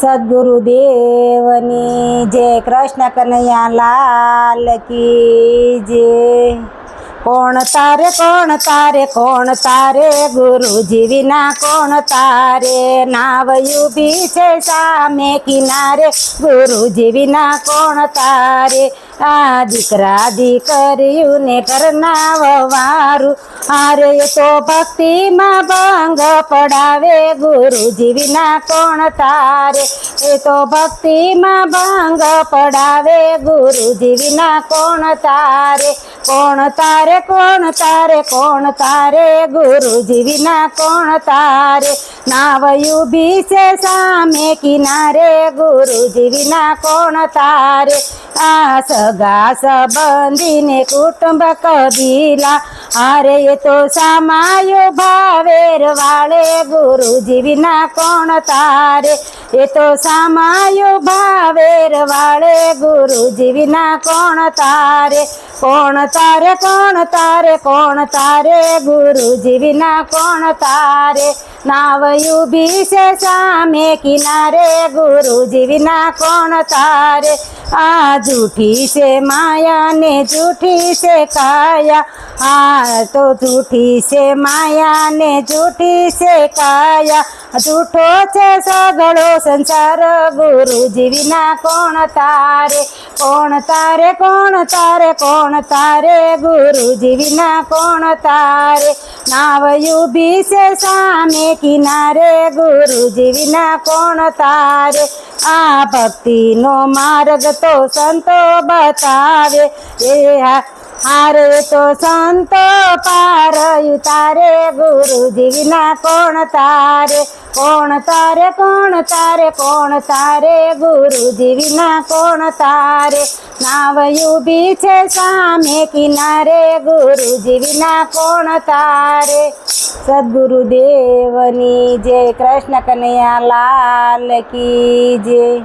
સદગુરુદેવની જય. કૃષ્ણ કનૈયા લાલ કી જય. કોણ તારે કોણ તારે કોણ તારે ગુરુજી વિના કોણ તારે. નાવ ઊભી છે સામે કિનારે ગુરુજી વિના કોણ તારે. આ દીકરા દીકરીયું ને ઘરના વવારું હારે તો ભક્તિમાં ભંગ પડાવે ગુરુજી વિના કોણ તારે. એ તો ભક્તિમાં ભંગ પડાવે ગુરુજી વિના કોણ તારે. કોણ તારે કોણ તારે કોણ તારે ગુરુજી વિના કોણ તારે. નાવ ઊભી છે સામે કિનારે ગુરુજી વિના કોણ તારે. આ સગા સંબંધીને કુટુંબ કબીલા હારે એ તો સામાયો ભાવેર વાળે ગુરુજી વિના કોણ તારે. એ તો સામાયો ભાવેર વાળે ગુરુજી વિના કોણ તારે. કોણ તારે કોણ તારે કોણ તારે ગુરુજી વિના કોણ તારે. નાવ ઊભી છે સામે કિનારે ગુરુજી વિના કોણ તારે. આ જૂઠી છે માયા ને જૂઠી છે કાયા. આ તો જૂઠી છે માયા ને જૂઠી છે કાયા. જૂઠો છે સગળો સંસાર ગુરુજી વિના કોણ તારે. કોણ તારે કોણ તારે કોણ તારે ગુરુજી વિના કોણ તારે. નાવ ઊભી છે સામે કિનારે ગુરુજી વિના કોણ તારે. આ ભક્તિનો માર્ગ તો સંતો બતાવે એ હારે તો સંતો પાર ઉતારે ગુરુજી વિના કોણ તારે. કોણ તારે કોણ તારે કોણ તારે ગુરુજી વિના કોણ તારે. નાવ ઊભી છે સામે કિનારે ગુરુજી વિના કોણ તારે. સદગુરુદેવની જય. કૃષ્ણ કનૈયા લાલ કી જય.